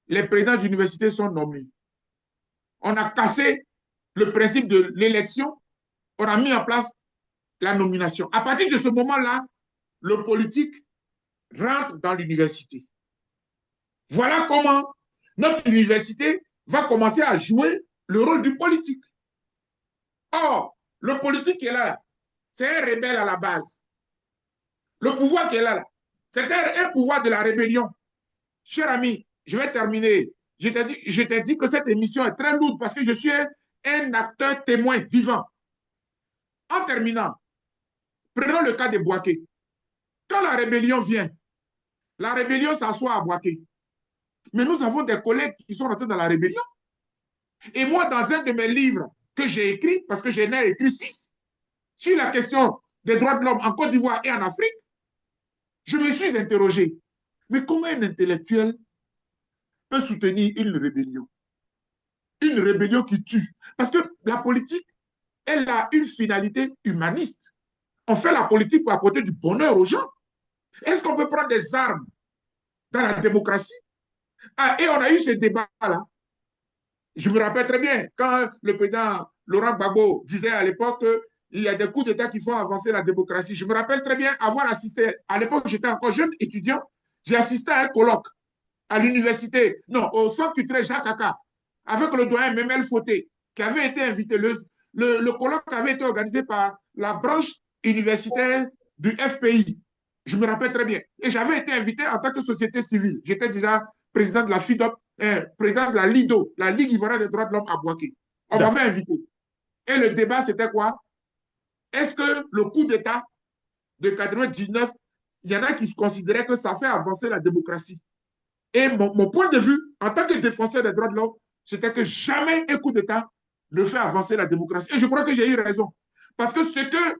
les présidents d'université sont nommés. On a cassé le principe de l'élection, on a mis en place la nomination. À partir de ce moment-là, le politique rentre dans l'université. Voilà comment notre université va commencer à jouer le rôle du politique. Or, le politique qui est là, c'est un rebelle à la base. Le pouvoir qui est là, c'est un pouvoir de la rébellion. Cher ami, je vais terminer. Je t'ai dit que cette émission est très lourde parce que je suis un acteur témoin vivant. En terminant, prenons le cas de Bouaké. Quand la rébellion vient, la rébellion s'assoit à Bouaké. Mais nous avons des collègues qui sont rentrés dans la rébellion. Et moi, dans un de mes livres que j'ai écrit, parce que j'en ai écrit 6, sur la question des droits de l'homme en Côte d'Ivoire et en Afrique, je me suis interrogé. Mais comment un intellectuel peut soutenir une rébellion? Une rébellion qui tue. Parce que la politique, elle a une finalité humaniste. On fait la politique pour apporter du bonheur aux gens. Est-ce qu'on peut prendre des armes dans la démocratie? Et on a eu ce débat-là. Je me rappelle très bien, quand le président Laurent Gbagbo disait à l'époque qu'il y a des coups d'État qui font avancer la démocratie. Je me rappelle très bien avoir assisté, à l'époque j'étais encore jeune étudiant, j'ai assisté à un colloque à l'université, non, au centre culturel Jacques Aka, avec le doyen Memel Fauté, qui avait été invité. Le colloque avait été organisé par la branche universitaire du FPI. Je me rappelle très bien. Et j'avais été invité en tant que société civile. J'étais déjà président de la FIDOP, président de la LIDO, la Ligue ivoirienne des droits de l'homme à Bouaké. On m'avait invité. Et le débat, c'était quoi? Est-ce que le coup d'État de 99, il y en a qui considéraient que ça fait avancer la démocratie? Et mon point de vue, en tant que défenseur des droits de l'homme, c'était que jamais un coup d'État ne fait avancer la démocratie. Et je crois que j'ai eu raison. Parce que ce que,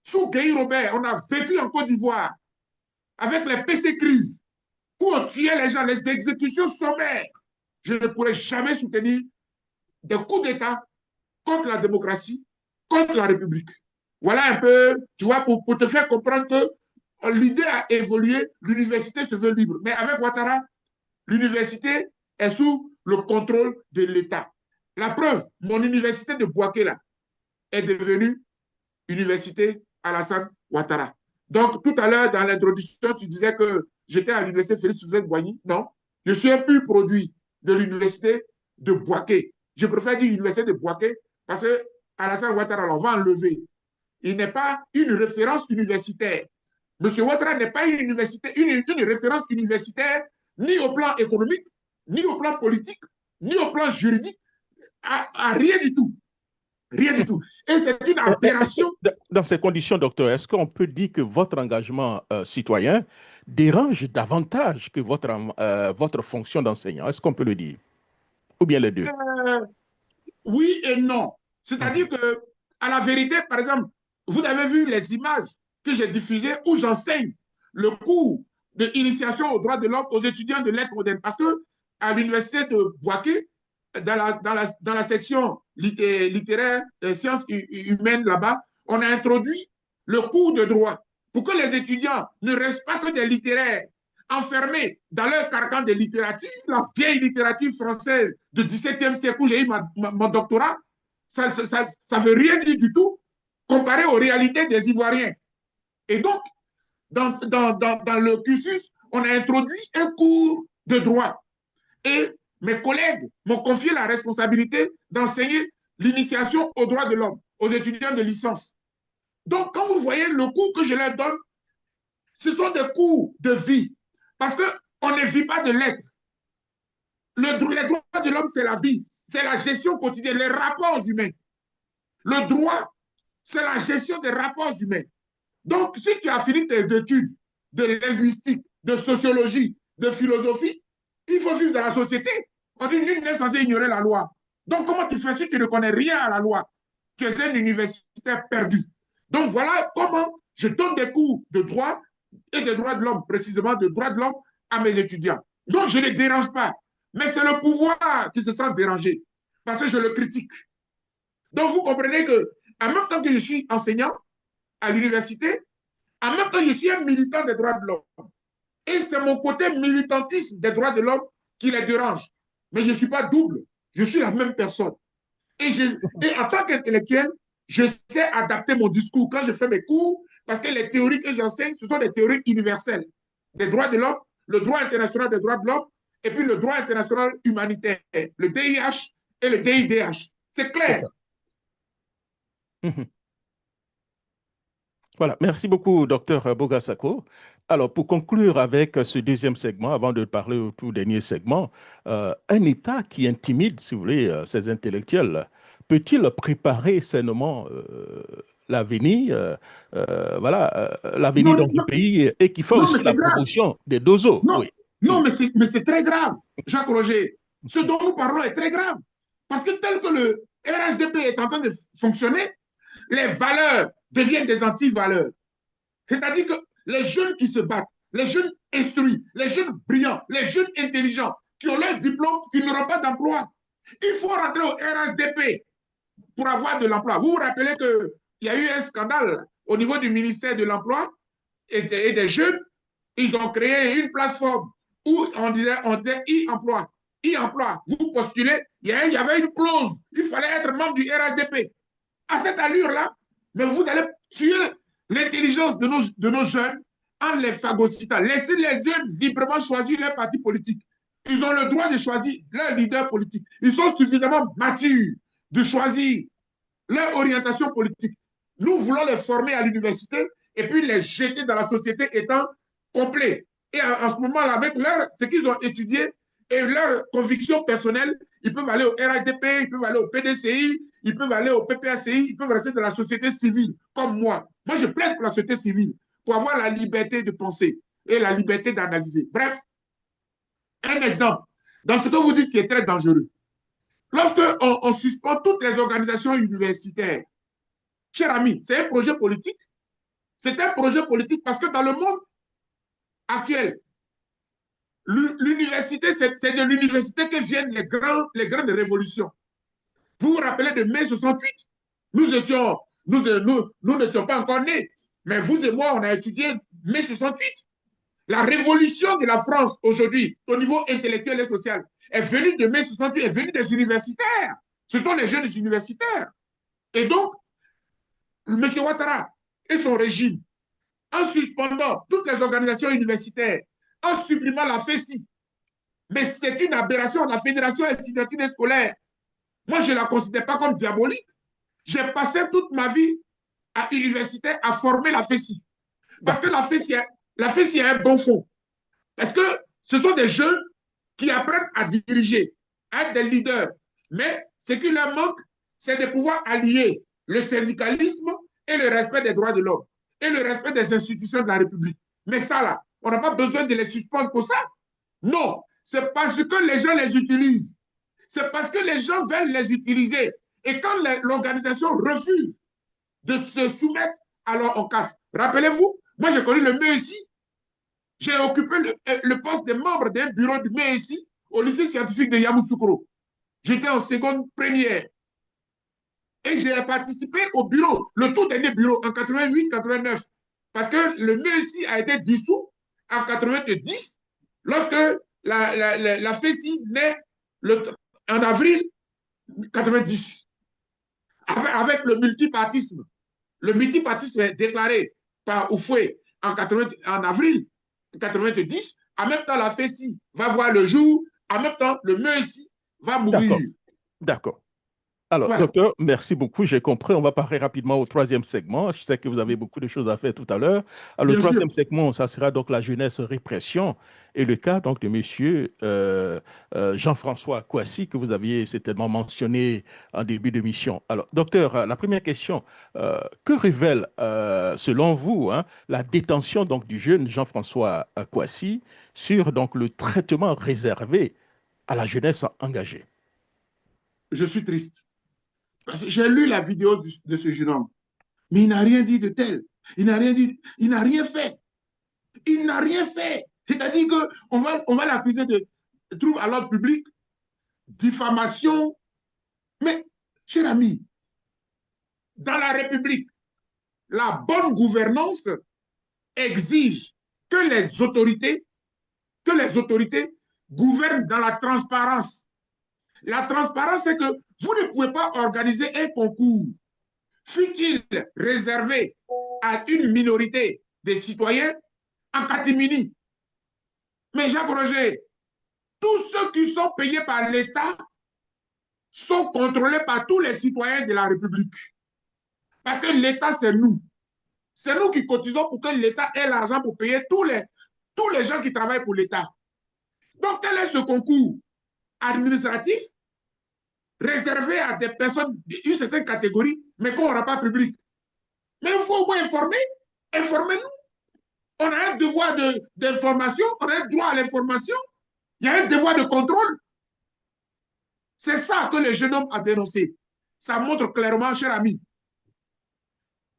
sous Guy Robert, on a vécu en Côte d'Ivoire, avec les PC crises, où on tuait les gens, les exécutions sommaires, je ne pourrais jamais soutenir des coups d'État contre la démocratie, contre la République. Voilà un peu, tu vois, pour te faire comprendre que l'idée a évolué, l'université se veut libre. Mais avec Ouattara, l'université est sous le contrôle de l'État. La preuve, mon université de Bouaké, là, est devenue université Alassane Ouattara. Donc, tout à l'heure, dans l'introduction, tu disais que j'étais à l'université Félix Houphouët-Boigny. Non, je suis un pur produit de l'université de Bouaké. Je préfère dire université de Bouaké parce que Alassane Ouattara, on va enlever. Il n'est pas une référence universitaire. Monsieur Ouattara n'est pas une référence universitaire ni au plan économique, ni au plan politique, ni au plan juridique, à rien du tout. Rien du tout. Et c'est une aberration. Dans ces conditions, docteur, est-ce qu'on peut dire que votre engagement citoyen dérange davantage que votre fonction d'enseignant? Est-ce qu'on peut le dire? Ou bien les deux? Oui et non. C'est-à-dire que, à la vérité, par exemple, vous avez vu les images que j'ai diffusées où j'enseigne le cours d'initiation aux droits de l'homme aux étudiants de lettres modernes. Parce que à l'université de Bouaké, dans la section littéraire, sciences humaines là-bas, on a introduit le cours de droit pour que les étudiants ne restent pas que des littéraires enfermés dans leur carcan de littérature, la vieille littérature française du XVIIe siècle où j'ai eu mon doctorat, ça ne veut rien dire du tout comparé aux réalités des Ivoiriens. Et donc, dans le cursus, on a introduit un cours de droit. Et mes collègues m'ont confié la responsabilité d'enseigner l'initiation aux droits de l'homme aux étudiants de licence. Donc, quand vous voyez le cours que je leur donne, ce sont des cours de vie. Parce qu'on ne vit pas de lettres. Les droits de l'homme, c'est la vie. C'est la gestion quotidienne, les rapports humains. Le droit, c'est la gestion des rapports humains. Donc, si tu as fini tes études de linguistique, de sociologie, de philosophie, il faut vivre dans la société. On dit nul n'est censé ignorer la loi. Donc, comment tu fais si tu ne connais rien à la loi? Tu es un universitaire perdu. Donc, voilà comment je donne des cours de droit et de droits de l'homme, précisément de droits de l'homme à mes étudiants. Donc, je ne les dérange pas. Mais c'est le pouvoir qui se sent dérangé parce que je le critique. Donc, vous comprenez que, en même temps que je suis enseignant à l'université, en même temps, je suis un militant des droits de l'homme. Et c'est mon côté militantisme des droits de l'homme qui les dérange. Mais je ne suis pas double. Je suis la même personne. Et en tant qu'intellectuel, je sais adapter mon discours quand je fais mes cours, parce que les théories que j'enseigne, ce sont des théories universelles des droits de l'homme, le droit international des droits de l'homme, et puis le droit international humanitaire, le DIH et le DIDH. C'est clair. Voilà, merci beaucoup, docteur Bogassako. Alors, pour conclure avec ce deuxième segment, avant de parler au tout dernier segment, un État qui intimide, si vous voulez, ses intellectuels, peut-il préparer sainement l'avenir, voilà, l'avenir Non, donc du non, pays et qui fait non, mais aussi la c'est grave. promotion des dosos. Non, Oui. non, Mm. mais c'est très grave, Jacques Roger. Ce dont nous parlons est très grave. Parce que tel que le RHDP est en train de fonctionner, les valeurs deviennent des anti-valeurs. C'est-à-dire que les jeunes qui se battent, les jeunes instruits, les jeunes brillants, les jeunes intelligents, qui ont leur diplôme, qui n'auront pas d'emploi. Il faut rentrer au RHDP pour avoir de l'emploi. Vous vous rappelez qu'il y a eu un scandale au niveau du ministère de l'Emploi et des jeunes. Ils ont créé une plateforme où on disait e-emploi. E-emploi, vous postulez, il y avait une clause, il fallait être membre du RHDP. À cette allure-là, mais vous allez tuer l'intelligence de nos jeunes en les phagocytant. Laissez les jeunes librement choisir leur parti politique. Ils ont le droit de choisir leur leader politique. Ils sont suffisamment matures de choisir leur orientation politique. Nous voulons les former à l'université et puis les jeter dans la société étant complets. Et en ce moment-là, avec ce qu'ils ont étudié et leurs convictions personnelles, ils peuvent aller au RADP, ils peuvent aller au PDCI, ils peuvent aller au PPACI, ils peuvent rester dans la société civile, comme moi. Moi, je plaide pour la société civile, pour avoir la liberté de penser et la liberté d'analyser. Bref, un exemple, dans ce que vous dites qui est très dangereux. Lorsque on suspend toutes les organisations universitaires, cher ami, c'est un projet politique. C'est un projet politique parce que dans le monde actuel, l'université, c'est de l'université que viennent les grandes révolutions. Vous vous rappelez de mai 68? Nous n'étions pas encore nés. Mais vous et moi, on a étudié mai 68. La révolution de la France aujourd'hui, au niveau intellectuel et social, est venue de mai 68, est venue des universitaires. Ce sont les jeunes universitaires. Et donc, M. Ouattara et son régime, en suspendant toutes les organisations universitaires, en supprimant la FESI, mais c'est une aberration, la Fédération étudiantine scolaire. Moi, je ne la considère pas comme diabolique. J'ai passé toute ma vie à l'université à former la FESI. Parce que la FESI a un bon fond. Parce que ce sont des jeunes qui apprennent à diriger, à être des leaders. Mais ce qui leur manque, c'est de pouvoir allier le syndicalisme et le respect des droits de l'homme et le respect des institutions de la République. Mais ça, là, on n'a pas besoin de les suspendre pour ça. Non, c'est parce que les gens les utilisent. C'est parce que les gens veulent les utiliser. Et quand l'organisation refuse de se soumettre, alors on casse. Rappelez-vous, moi j'ai connu le MESI, j'ai occupé le poste de membre d'un bureau du MESI au lycée scientifique de Yamoussoukro. J'étais en seconde première. Et j'ai participé au bureau, le tout dernier bureau, en 88-89. Parce que le MESI a été dissous en 90, lorsque la FESI naît en avril 90, avec le multipartisme. Le multipartisme est déclaré par Oufoué en avril 90. En même temps, la FESI va voir le jour. En même temps, le MESI va D'accord, mourir. d'accord. Alors, Voilà. docteur, merci beaucoup. J'ai compris. On va parler rapidement au troisième segment. Je sais que vous avez beaucoup de choses à faire tout à l'heure. Alors, le Bien sûr. troisième segment, ça sera donc la jeunesse répression et le cas donc de monsieur Jean-François Kouassi que vous aviez certainement mentionné en début de mission. Alors, docteur, la première question, que révèle, selon vous, hein, la détention donc du jeune Jean-François Kouassi sur donc le traitement réservé à la jeunesse engagée? Je suis triste. J'ai lu la vidéo de ce jeune homme, mais il n'a rien dit de tel. Il n'a rien dit, il n'a rien fait. Il n'a rien fait. C'est-à-dire qu'on va l'accuser de trouble à l'ordre public, diffamation. Mais, cher ami, dans la République, la bonne gouvernance exige que que les autorités gouvernent dans la transparence. La transparence, c'est que vous ne pouvez pas organiser un concours, fut-il réservé à une minorité des citoyens, en catimini. Mais Jacques Roger, tous ceux qui sont payés par l'État sont contrôlés par tous les citoyens de la République. Parce que l'État, c'est nous. C'est nous qui cotisons pour que l'État ait l'argent pour payer tous les gens qui travaillent pour l'État. Donc, quel est ce concours administratif réservé à des personnes d'une certaine catégorie, mais qu'on n'aura pas public? Mais il faut au moins informer. Informez-nous. On a un devoir d'information, on a un droit à l'information. Il y a un devoir de contrôle. C'est ça que le jeune homme a dénoncé. Ça montre clairement, cher ami,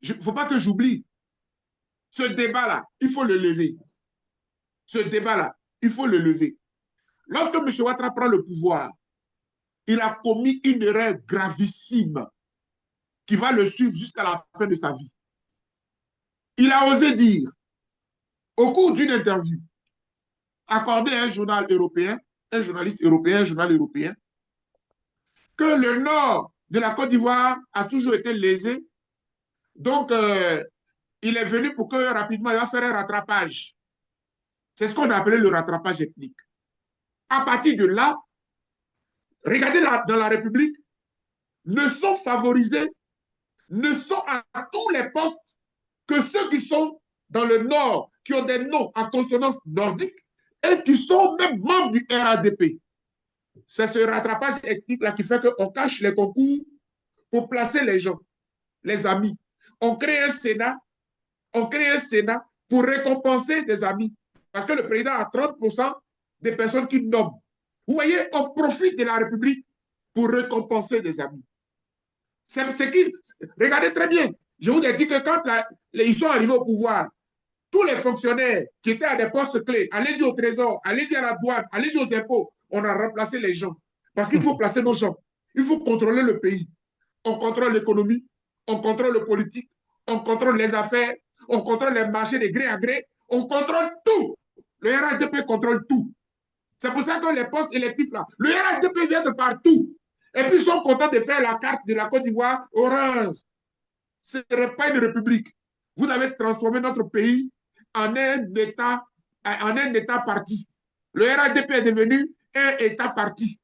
il ne faut pas que j'oublie, ce débat-là, il faut le lever. Ce débat-là, il faut le lever. Lorsque M. Ouattara prend le pouvoir, il a commis une erreur gravissime qui va le suivre jusqu'à la fin de sa vie. Il a osé dire, au cours d'une interview, accordée à un journal européen, un journaliste européen, un journal européen, que le nord de la Côte d'Ivoire a toujours été lésé. Donc, il est venu pour que rapidement, il va faire un rattrapage. C'est ce qu'on a appelé le rattrapage ethnique. À partir de là, regardez dans la République, ne sont favorisés, ne sont à tous les postes que ceux qui sont dans le nord, qui ont des noms à consonance nordique et qui sont même membres du RADP. C'est ce rattrapage ethnique-là qui fait qu'on cache les concours pour placer les gens, les amis. On crée un Sénat pour récompenser des amis. Parce que le président a 30% des personnes qu'il nomme. Vous voyez, on profite de la République pour récompenser des amis. C'est qui? Regardez très bien. Je vous ai dit que quand ils sont arrivés au pouvoir, tous les fonctionnaires qui étaient à des postes clés, allez-y au trésor, allez-y à la douane, allez-y aux impôts, on a remplacé les gens. Parce qu'il faut placer nos gens. Il faut contrôler le pays. On contrôle l'économie, on contrôle le politique, on contrôle les affaires, on contrôle les marchés de gré à gré, on contrôle tout. Le RADP contrôle tout. C'est pour ça que les postes électifs là, le RADP vient de partout. Et puis ils sont contents de faire la carte de la Côte d'Ivoire orange. Ce n'est pas une république. Vous avez transformé notre pays en un État parti. Le RADP est devenu un État parti.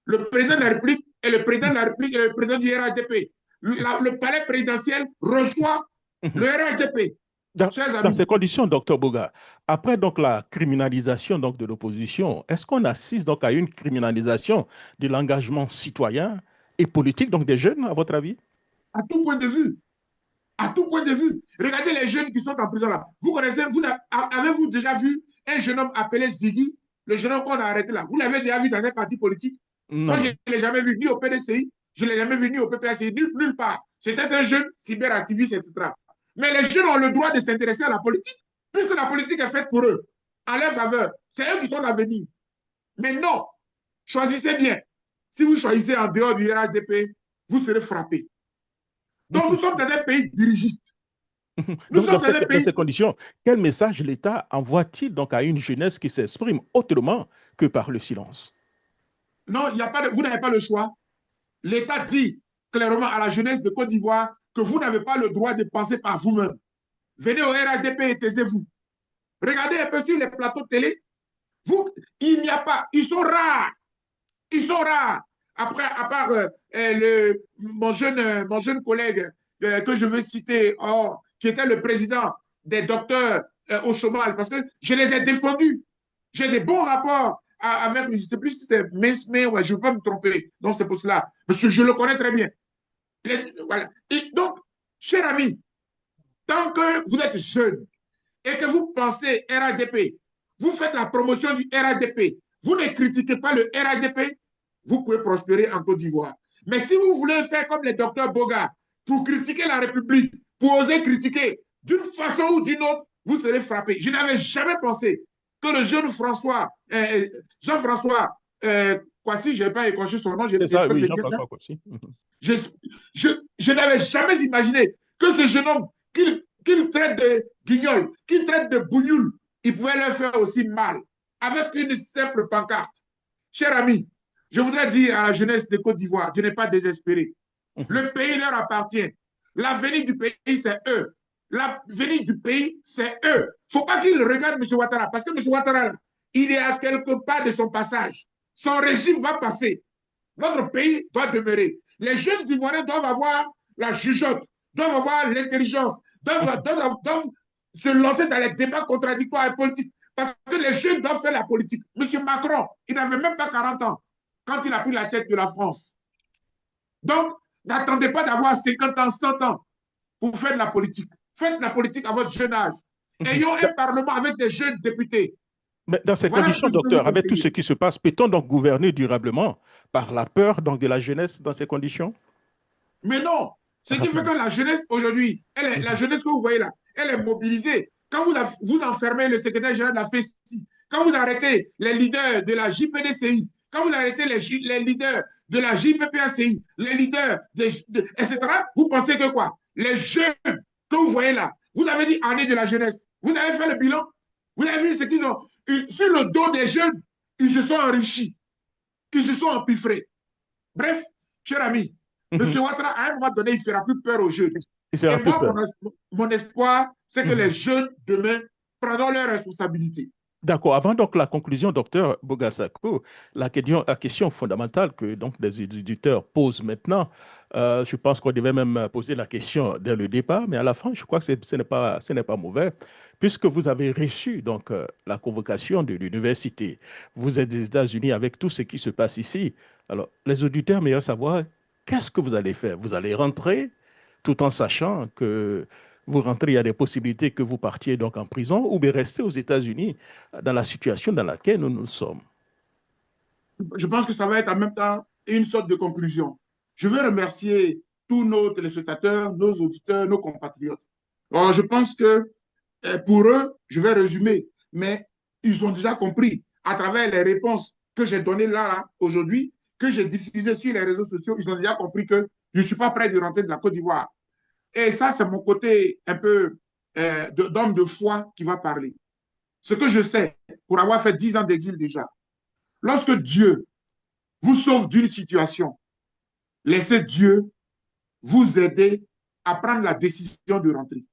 Le président de la République est le président de la République et le président du RADP. Le palais présidentiel reçoit le RADP. Dans ces conditions, docteur Boga, après donc la criminalisation donc, de l'opposition, est-ce qu'on assiste donc à une criminalisation de l'engagement citoyen et politique donc des jeunes, à votre avis? À tout point de vue. À tout point de vue. Regardez les jeunes qui sont en prison là. Vous connaissez, avez-vous déjà vu un jeune homme appelé Ziggy, le jeune homme qu'on a arrêté là? Vous l'avez déjà vu dans un parti politique? Non, Moi, je non. ne l'ai jamais vu ni au PDCI, je ne l'ai jamais vu ni au PPACI, nulle part. C'était un jeune cyberactiviste, etc. Mais les jeunes ont le droit de s'intéresser à la politique, puisque la politique est faite pour eux, en leur faveur. C'est eux qui sont l'avenir. Mais non, choisissez bien. Si vous choisissez en dehors du RHDP, vous serez frappé. Donc, nous sommes dans un pays dirigiste. Nous Donc, sommes dans un dans pays. ces conditions, quel message l'État envoie-t-il donc à une jeunesse qui s'exprime autrement que par le silence? Non, vous n'avez pas le choix. L'État dit clairement à la jeunesse de Côte d'Ivoire que vous n'avez pas le droit de penser par vous-même. Venez au RADP et taisez-vous. Regardez un peu sur les plateaux de télé. Il n'y a pas. Ils sont rares. Ils sont rares. Après, à part mon jeune collègue que je veux citer, qui était le président des docteurs au chômage, parce que je les ai défendus. J'ai des bons rapports avec, je ne sais plus si c'est Mesme, ouais, je ne veux pas me tromper. Donc, c'est pour cela. Parce que je le connais très bien. Voilà. Et donc, cher ami, tant que vous êtes jeune et que vous pensez RADP, vous faites la promotion du RADP, vous ne critiquez pas le RADP, vous pouvez prospérer en Côte d'Ivoire. Mais si vous voulez faire comme les docteurs Boga, pour critiquer la République, pour oser critiquer d'une façon ou d'une autre, vous serez frappé. Je n'avais jamais pensé que le jeune Jean-François Kwasi, je n'ai pas écorché son nom, C'est ça, j'espère que oui, c'est bien ça. Jean-François Kossi. Je, je n'avais jamais imaginé que ce jeune homme, qu'il traite de guignol, qu'il traite de bougnoul, il pouvait leur faire aussi mal avec une simple pancarte. Cher ami, je voudrais dire à la jeunesse de Côte d'Ivoire de ne pas désespérer. Le pays leur appartient. L'avenir du pays, c'est eux. L'avenir du pays, c'est eux. Il ne faut pas qu'ils regardent M. Ouattara, parce que M. Ouattara, il est à quelque part de son passage. Son régime va passer. Notre pays doit demeurer. Les jeunes Ivoiriens doivent avoir la jugeote, doivent avoir l'intelligence, doivent se lancer dans les débats contradictoires et politiques. Parce que les jeunes doivent faire la politique. Monsieur Macron, il n'avait même pas 40 ans quand il a pris la tête de la France. Donc, n'attendez pas d'avoir 50 ans, 100 ans. pour faire de la politique. Faites de la politique à votre jeune âge. Ayons un parlement avec des jeunes députés. Mais dans ces Voilà ce conditions, que je peux vous docteur, avec tout ce conseiller. qui se passe, peut-on donc gouverner durablement par la peur donc, de la jeunesse dans ces conditions? Mais non, ce qui fait Rapidement. que la jeunesse aujourd'hui, la Mhm. jeunesse que vous voyez là, elle est mobilisée. Quand vous enfermez le secrétaire général de la FESTI, quand vous arrêtez les leaders de la JPDCI, quand vous arrêtez les leaders de la JPPACI, les leaders, etc., vous pensez que quoi? Les jeunes que vous voyez là, vous avez dit année de la jeunesse, vous avez fait le bilan, vous avez vu ce qu'ils ont. Sur le dos des jeunes, ils se sont enrichis, ils se sont empiffrés. Bref, cher ami, M. Mhm. Ouattara, à un moment donné, il ne fera plus peur aux jeunes. Il Et sera plus moi, peur. mon espoir, c'est que les Mhm. jeunes, demain, prendront leurs responsabilités. D'accord. Avant donc la conclusion, docteur Bogasako, la question fondamentale que donc les éditeurs posent maintenant, je pense qu'on devait même poser la question dès le départ, mais à la fin, je crois que ce n'est pas mauvais, puisque vous avez reçu donc la convocation de l'université. Vous êtes des États-Unis avec tout ce qui se passe ici. Alors, les auditeurs aimeraient savoir qu'est-ce que vous allez faire? Vous allez rentrer tout en sachant que vous rentrez, il y a des possibilités que vous partiez donc en prison ou bien rester aux États-Unis dans la situation dans laquelle nous nous sommes. Je pense que ça va être en même temps une sorte de conclusion. Je veux remercier tous nos téléspectateurs, nos auditeurs, nos compatriotes. Alors, je pense que pour eux, je vais résumer, mais ils ont déjà compris à travers les réponses que j'ai données là aujourd'hui, que j'ai diffusées sur les réseaux sociaux, ils ont déjà compris que je ne suis pas prêt de rentrer de la Côte d'Ivoire. Et ça, c'est mon côté un peu d'homme de foi qui va parler. Ce que je sais, pour avoir fait 10 ans d'exil déjà, lorsque Dieu vous sauve d'une situation, laissez Dieu vous aider à prendre la décision de rentrer.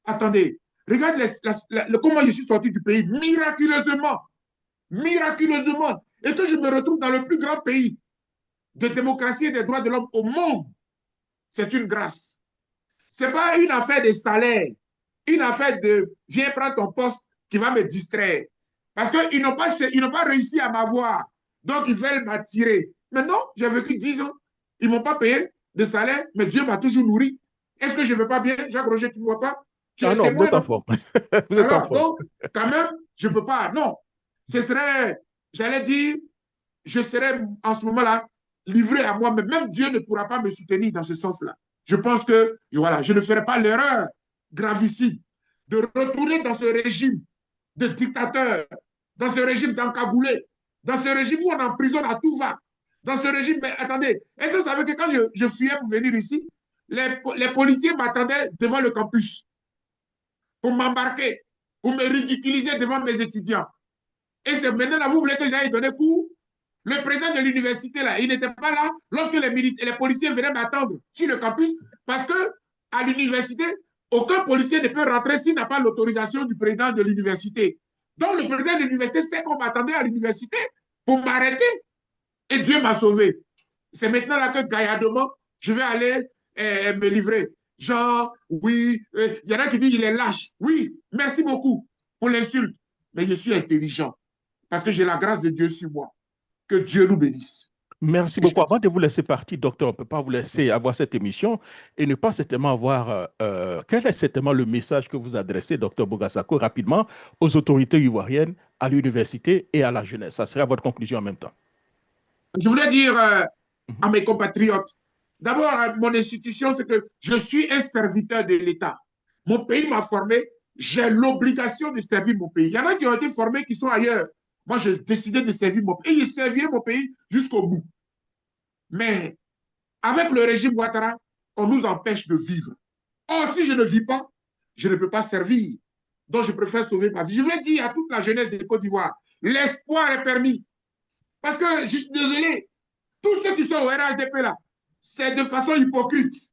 Attendez, regarde comment je suis sorti du pays miraculeusement, miraculeusement, et que je me retrouve dans le plus grand pays de démocratie et des droits de l'homme au monde. C'est une grâce. Ce n'est pas une affaire de salaire, une affaire de viens prendre ton poste qui va me distraire. Parce qu'ils n'ont pas réussi à m'avoir. Donc, ils veulent m'attirer. Maintenant, j'ai vécu 10 ans. Ils ne m'ont pas payé de salaire, mais Dieu m'a toujours nourri. Est-ce que je ne veux pas bien? Jacques Roger, tu ne vois pas? Tu Ah es non, vous témoin, êtes en non? forme. Vous êtes en Alors, forme. donc, quand même, je ne peux pas. Non. Ce serait, j'allais dire, je serais en ce moment-là livré à moi-même. Même Dieu ne pourra pas me soutenir dans ce sens-là. Je pense que voilà, je ne ferai pas l'erreur gravissime de retourner dans ce régime de dictateur, dans ce régime d'encagoulé, dans ce régime où on emprisonne à tout va, dans ce régime, mais attendez, est-ce que vous savez que quand je fuyais pour venir ici, les policiers m'attendaient devant le campus pour m'embarquer, pour me ridiculiser devant mes étudiants. Et c'est maintenant là, vous voulez que j'aille donner cours? Le président de l'université, là, il n'était pas là lorsque les policiers venaient m'attendre sur le campus parce que à l'université, aucun policier ne peut rentrer s'il n'a pas l'autorisation du président de l'université. Donc, le président de l'université sait qu'on m'attendait à l'université pour m'arrêter et Dieu m'a sauvé. C'est maintenant là que gaillardement, je vais aller me livrer. Genre, oui, il y en a qui disent il est lâche. Oui, merci beaucoup pour l'insulte. Mais je suis intelligent parce que j'ai la grâce de Dieu sur moi. Que Dieu nous bénisse. Merci Et je beaucoup. pense. Avant de vous laisser partir, docteur, on ne peut pas vous laisser avoir cette émission et ne pas certainement avoir. Quel est certainement le message que vous adressez, docteur Bogasako, rapidement aux autorités ivoiriennes, à l'université et à la jeunesse? Ça sera votre conclusion en même temps. Je voulais dire Mhm. à mes compatriotes, d'abord, mon institution, c'est que je suis un serviteur de l'État. Mon pays m'a formé, j'ai l'obligation de servir mon pays. Il y en a qui ont été formés qui sont ailleurs. Moi, j'ai décidé de servir mon pays et je servirai mon pays jusqu'au bout. Mais avec le régime Ouattara, on nous empêche de vivre. Or, si je ne vis pas, je ne peux pas servir. Donc, je préfère sauver ma vie. Je voulais dire à toute la jeunesse de Côte d'Ivoire, l'espoir est permis. Parce que, je suis désolé, tous ceux qui sont au RHDP là, c'est de façon hypocrite,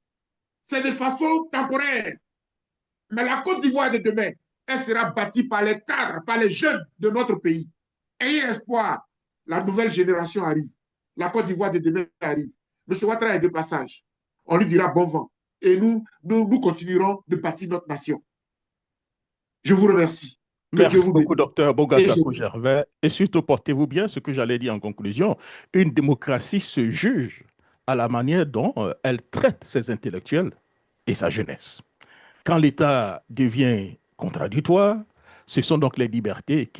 c'est de façon temporaire. Mais la Côte d'Ivoire de demain, elle sera bâtie par les cadres, par les jeunes de notre pays. Ayez espoir, la nouvelle génération arrive. La Côte d'Ivoire de demain arrive. M. Ouattara est de passage. On lui dira bon vent. Et nous continuerons de bâtir notre nation. Je vous remercie. Que Dieu Merci vous beaucoup, bénisse. docteur Et je... Bogasako Gervais. Et surtout, portez-vous bien, ce que j'allais dire en conclusion. Une démocratie se juge à la manière dont elle traite ses intellectuels. et sa jeunesse. Quand l'État devient contradictoire, ce sont donc les libertés qui